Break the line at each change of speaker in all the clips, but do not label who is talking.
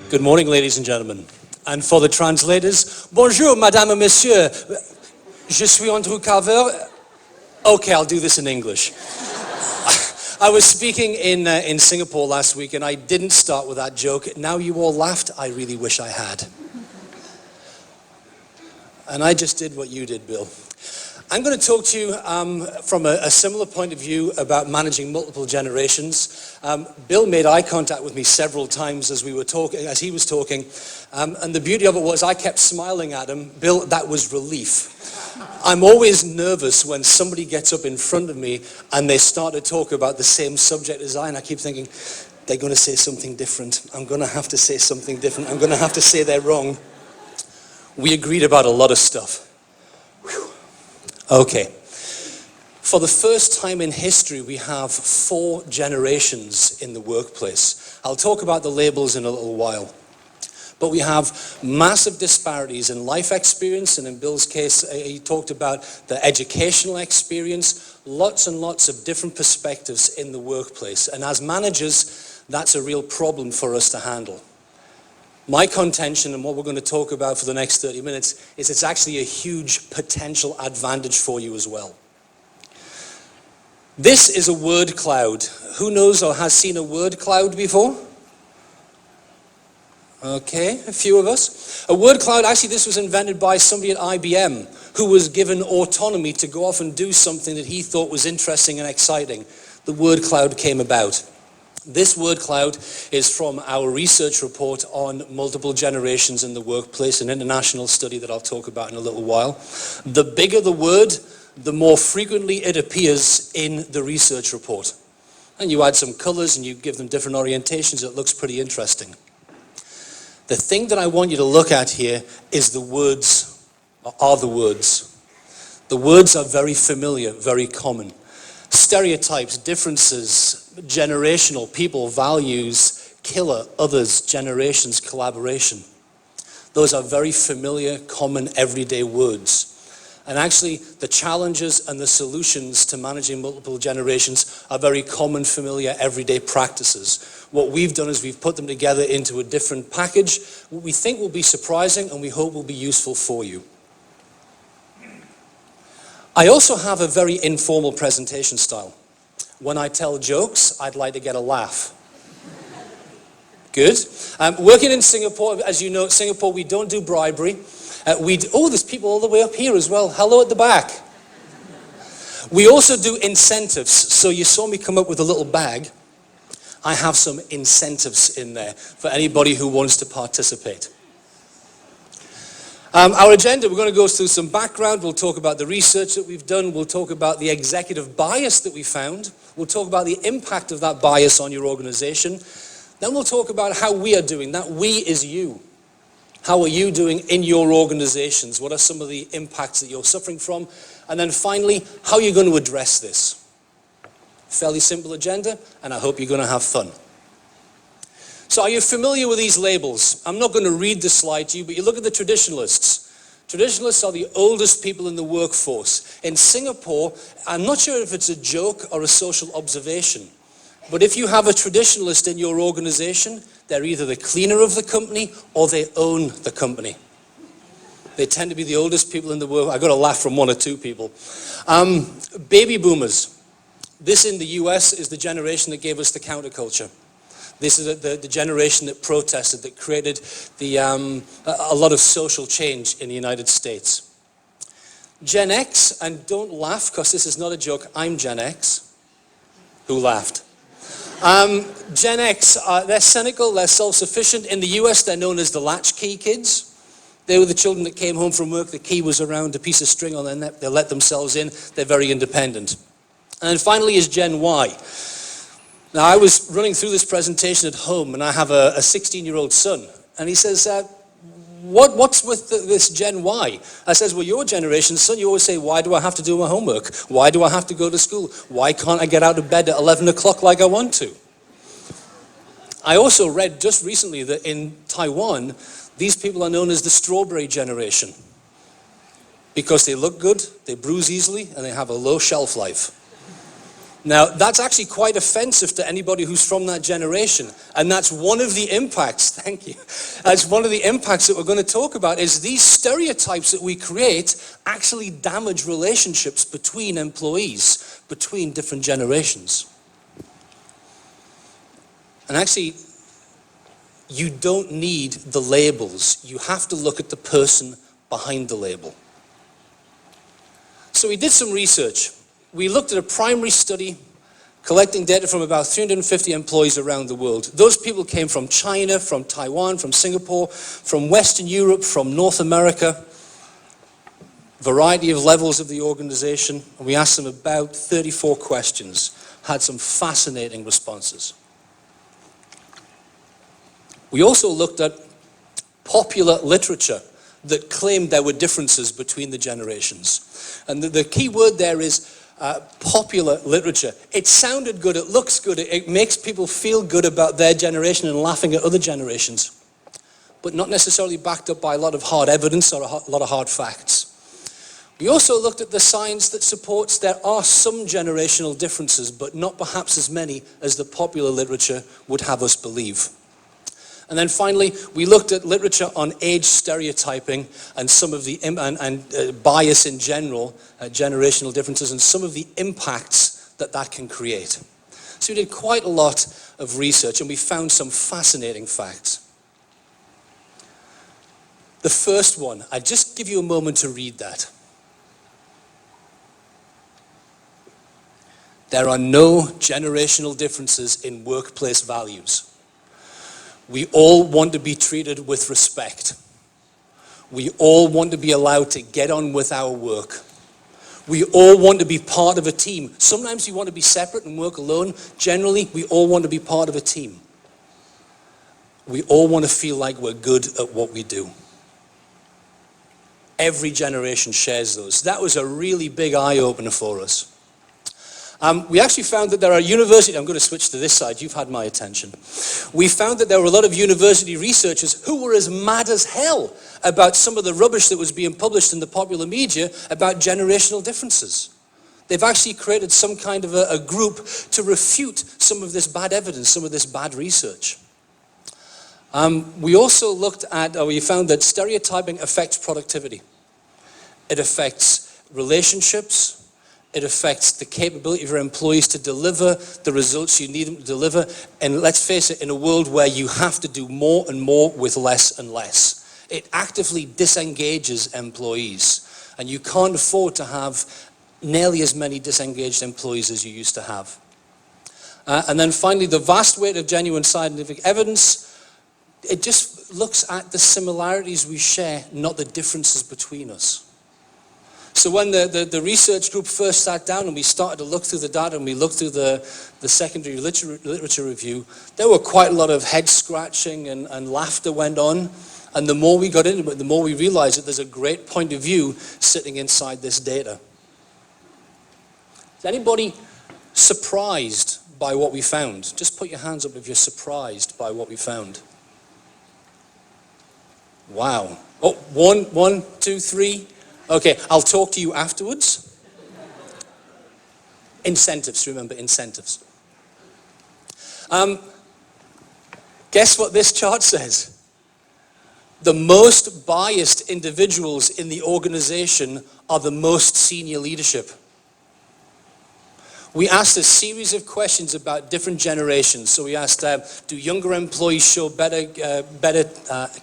Good morning, ladies and gentlemen. And for the translators, bonjour, madame et monsieur. Je suis Andrew Calvert. Okay, I'll do this in English. I was speaking in Singapore last week, and I didn't start with that joke. Now you all laughed. I really wish I had. And I just did what you did, Bill. I'm going to talk to you from a similar point of view about managing multiple generations. Bill made eye contact with me several times as he was talking, and the beauty of it was I kept smiling at him. Bill, that was relief. I'm always nervous when somebody gets up in front of me and they start to talk about the same subject as I keep thinking, they're going to say something different. I'm going to have to say something different. I'm going to have to say they're wrong. We agreed about a lot of stuff. Okay, for the first time in history, we have 4 generations in the workplace. I'll talk about the labels in a little while. But we have massive disparities in life experience, and in Bill's case, he talked about the educational experience, lots and lots of different perspectives in the workplace. And as managers, that's a real problem for us to handle. My contention, and what we're going to talk about for the next 30 minutes, is it's actually a huge potential advantage for you as well. This is a word cloud. Who knows or has seen a word cloud before? Okay, a few of us. A word cloud, actually this was invented by somebody at IBM who was given autonomy to go off and do something that he thought was interesting and exciting. The word cloud came about. This word cloud is from our research report on multiple generations in the workplace, an international study that I'll talk about in a little while. The bigger the word, the more frequently it appears in the research report. And you add some colors and you give them different orientations, it looks pretty interesting. The thing that I want you to look at here is the words, or are the words. The words are very familiar, very common. Stereotypes, differences, generational, people, values, killer, others, generations, collaboration. Those are very familiar, common, everyday words. And actually, the challenges and the solutions to managing multiple generations are very common, familiar, everyday practices. What we've done is we've put them together into a different package, what we think will be surprising and we hope will be useful for you. I also have a very informal presentation style. When I tell jokes, I'd like to get a laugh. Good. Working in Singapore, as you know, Singapore, we don't do bribery. There's people all the way up here as well. Hello at the back. We also do incentives. So you saw me come up with a little bag. I have some incentives in there for anybody who wants to participate. Our agenda, we're going to go through some background, we'll talk about the research that we've done, we'll talk about the executive bias that we found, we'll talk about the impact of that bias on your organization, then we'll talk about how we are doing. That we is you. How are you doing in your organizations? What are some of the impacts that you're suffering from? And then finally, how are you going to address this? Fairly simple agenda, and I hope you're going to have fun. So are you familiar with these labels? I'm not going to read the slide to you, but you look at the traditionalists. Traditionalists are the oldest people in the workforce. In Singapore, I'm not sure if it's a joke or a social observation, but if you have a traditionalist in your organization, they're either the cleaner of the company or they own the company. They tend to be the oldest people in the world. I got a laugh from 1 or 2 people. Baby boomers. This in the US is the generation that gave us the counterculture. This is the generation that protested, that created a lot of social change in the United States. Gen X, and don't laugh because this is not a joke, I'm Gen X. Who laughed? Gen X, they're cynical, they're self-sufficient. In the US, they're known as the latchkey kids. They were the children that came home from work, the key was around a piece of string on their neck, they let themselves in, they're very independent. And then finally is Gen Y. Now, I was running through this presentation at home, and I have a 16-year-old son, and he says, what's with this Gen Y? I says, well, your generation, son, you always say, why do I have to do my homework? Why do I have to go to school? Why can't I get out of bed at 11 o'clock like I want to? I also read just recently that in Taiwan, these people are known as the strawberry generation because they look good, they bruise easily, and they have a low shelf life. Now, that's actually quite offensive to anybody who's from that generation. And that's one of the impacts, thank you, that's one of the impacts that we're going to talk about, is these stereotypes that we create actually damage relationships between employees, between different generations. And actually, you don't need the labels. You have to look at the person behind the label. So we did some research. We looked at a primary study collecting data from about 350 employees around the world. Those people came from China, from Taiwan, from Singapore, from Western Europe, from North America, variety of levels of the organization. And we asked them about 34 questions, had some fascinating responses. We also looked at popular literature that claimed there were differences between the generations. And the key word there is popular literature. It sounded good, it looks good, it makes people feel good about their generation and laughing at other generations, but not necessarily backed up by a lot of hard evidence or a lot of hard facts. We also looked at the science that supports there are some generational differences, but not perhaps as many as the popular literature would have us believe. And then finally, we looked at literature on age stereotyping and some of the bias in general, generational differences, and some of the impacts that can create. So we did quite a lot of research, and we found some fascinating facts. The first one, I'll just give you a moment to read that. There are no generational differences in workplace values. We all want to be treated with respect. We all want to be allowed to get on with our work. We all want to be part of a team. Sometimes you want to be separate and work alone. Generally, we all want to be part of a team. We all want to feel like we're good at what we do. Every generation shares those. That was a really big eye-opener for us. We actually found that there are universities, I'm going to switch to this side, you've had my attention. We found that there were a lot of university researchers who were as mad as hell about some of the rubbish that was being published in the popular media about generational differences. They've actually created some kind of a group to refute some of this bad evidence, some of this bad research. We also we found that stereotyping affects productivity. It affects relationships. It affects the capability of your employees to deliver the results you need them to deliver. And let's face it, in a world where you have to do more and more with less and less, it actively disengages employees. And you can't afford to have nearly as many disengaged employees as you used to have. And then finally, the vast weight of genuine scientific evidence, it just looks at the similarities we share, not the differences between us. So when the research group first sat down and we started to look through the data and we looked through the secondary literature review, there were quite a lot of head scratching and laughter went on. And the more we got into it, the more we realized that there's a great point of view sitting inside this data. Is anybody surprised by what we found? Just put your hands up if you're surprised by what we found. Wow. Oh, one, two, three. Okay, I'll talk to you afterwards. Incentives, remember, incentives. Guess what this chart says? The most biased individuals in the organization are the most senior leadership. We asked a series of questions about different generations. So we asked, do younger employees show better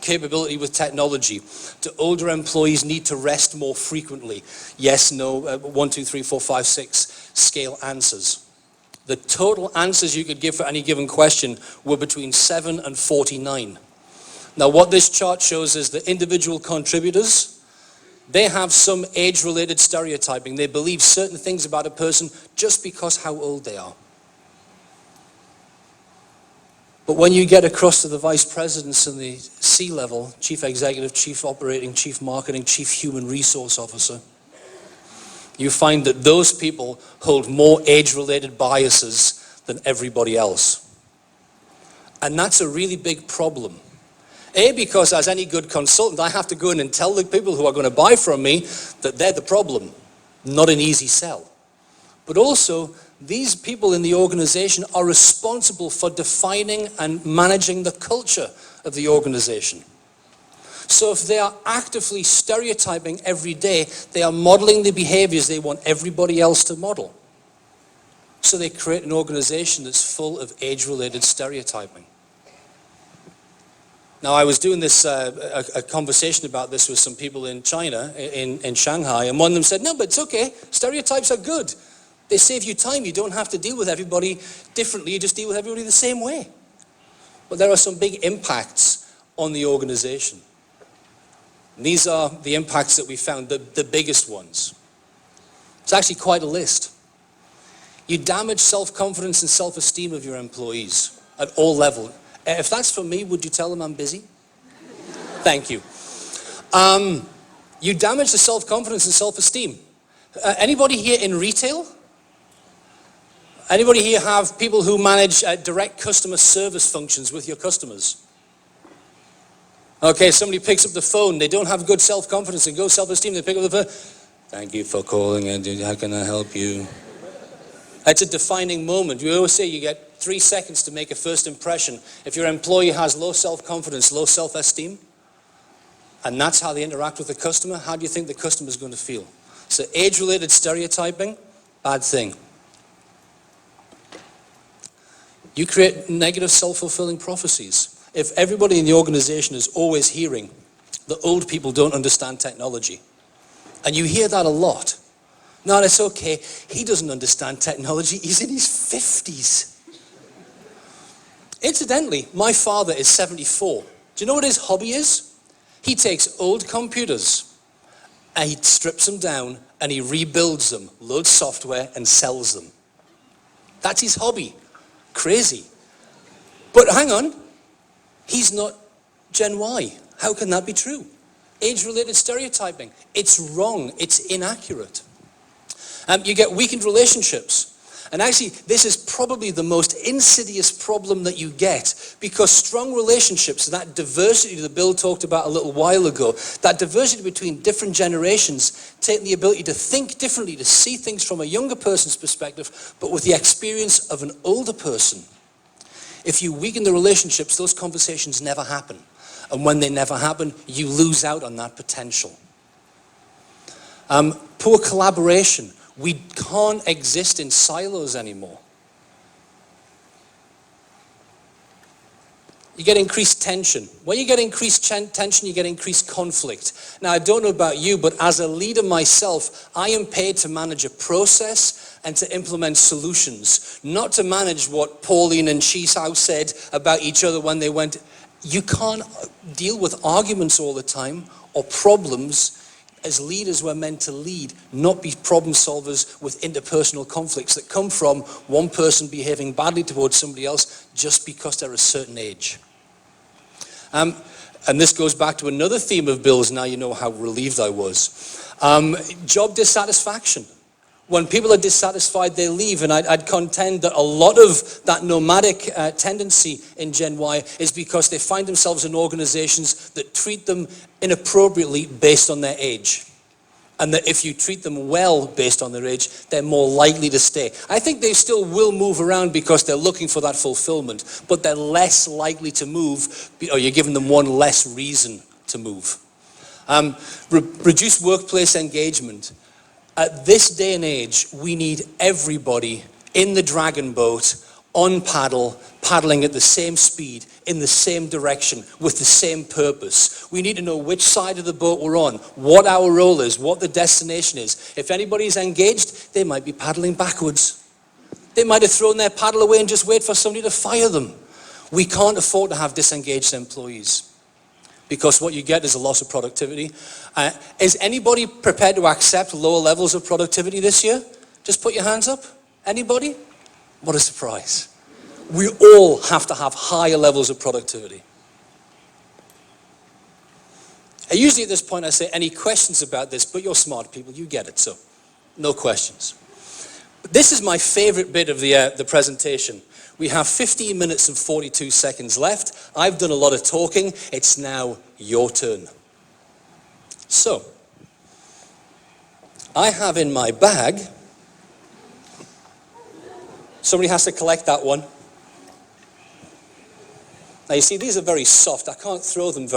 capability with technology? Do older employees need to rest more frequently? Yes, no, 1, 2, 3, 4, 5, 6 scale answers. The total answers you could give for any given question were between 7 and 49. Now what this chart shows is that individual contributors, they have some age-related stereotyping. They believe certain things about a person just because how old they are. But when you get across to the vice presidents and the C-level, chief executive, chief operating, chief marketing, chief human resource officer, you find that those people hold more age-related biases than everybody else. And that's a really big problem. A, because as any good consultant, I have to go in and tell the people who are going to buy from me that they're the problem, not an easy sell. But also, These people in the organization are responsible for defining and managing the culture of the organization. So if they are actively stereotyping every day, they are modeling the behaviors they want everybody else to model. So they create an organization that's full of age-related stereotyping. Now, I was doing this, a conversation about this with some people in China, in Shanghai, and one of them said, no, but it's okay, stereotypes are good. They save you time, you don't have to deal with everybody differently, you just deal with everybody the same way. But there are some big impacts on the organization. And these are the impacts that we found, the biggest ones. It's actually quite a list. You damage self-confidence and self-esteem of your employees at all levels. If that's for me, would you tell them I'm busy? Thank you. You damage the self-confidence and self-esteem. Anybody here in retail? Anybody here have people who manage direct customer service functions with your customers? Okay, somebody picks up the phone, they don't have good self-confidence and good self-esteem, they pick up the phone, thank you for calling, and how can I help you? It's a defining moment. We always say you get 3 seconds to make a first impression. If your employee has low self-confidence, low self-esteem, and that's how they interact with the customer, how do you think the customer is going to feel? So age-related stereotyping, bad thing. You create negative self-fulfilling prophecies. If everybody in the organization is always hearing that old people don't understand technology, and you hear that a lot, no, it's okay, he doesn't understand technology, he's in his 50s. Incidentally, my father is 74. Do you know what his hobby is? He takes old computers and he strips them down and he rebuilds them, loads software and sells them. That's his hobby. Crazy. But hang on, he's not Gen Y. How can that be true? Age-related stereotyping. It's wrong. It's inaccurate. You get weakened relationships. And actually, this is probably the most insidious problem that you get, because strong relationships, that diversity that Bill talked about a little while ago, that diversity between different generations, take the ability to think differently, to see things from a younger person's perspective, but with the experience of an older person. If you weaken the relationships, those conversations never happen. And when they never happen, you lose out on that potential. Poor collaboration. We can't exist in silos anymore. You get increased tension. When you get increased tension, you get increased conflict. Now, I don't know about you, but as a leader myself, I am paid to manage a process and to implement solutions, not to manage what Pauline and Chisao said about each other when they went. You can't deal with arguments all the time or problems. As leaders, we're meant to lead, not be problem solvers with interpersonal conflicts that come from one person behaving badly towards somebody else just because they're a certain age. And this goes back to another theme of Bill's. Now you know how relieved I was. Job dissatisfaction. When people are dissatisfied, they leave, and I'd contend that a lot of that nomadic tendency in Gen Y is because they find themselves in organizations that treat them inappropriately based on their age. And that if you treat them well based on their age, they're more likely to stay. I think they still will move around because they're looking for that fulfillment, but they're less likely to move, or you're giving them one less reason to move. Reduced workplace engagement. At this day and age, we need everybody in the dragon boat, on paddle, paddling at the same speed, in the same direction, with the same purpose. We need to know which side of the boat we're on, what our role is, what the destination is. If anybody's engaged, they might be paddling backwards. They might have thrown their paddle away and just wait for somebody to fire them. We can't afford to have disengaged employees, because what you get is a loss of productivity. Is anybody prepared to accept lower levels of productivity this year? Just put your hands up. Anybody? What a surprise. We all have to have higher levels of productivity. Usually at this point I say, any questions about this? But you're smart people, you get it, so no questions. But this is my favorite bit of the presentation. We have 15 minutes and 42 seconds left. I've done a lot of talking. It's now your turn. So, I have in my bag Somebody has to collect that one. Now you see, these are very soft. I can't throw them very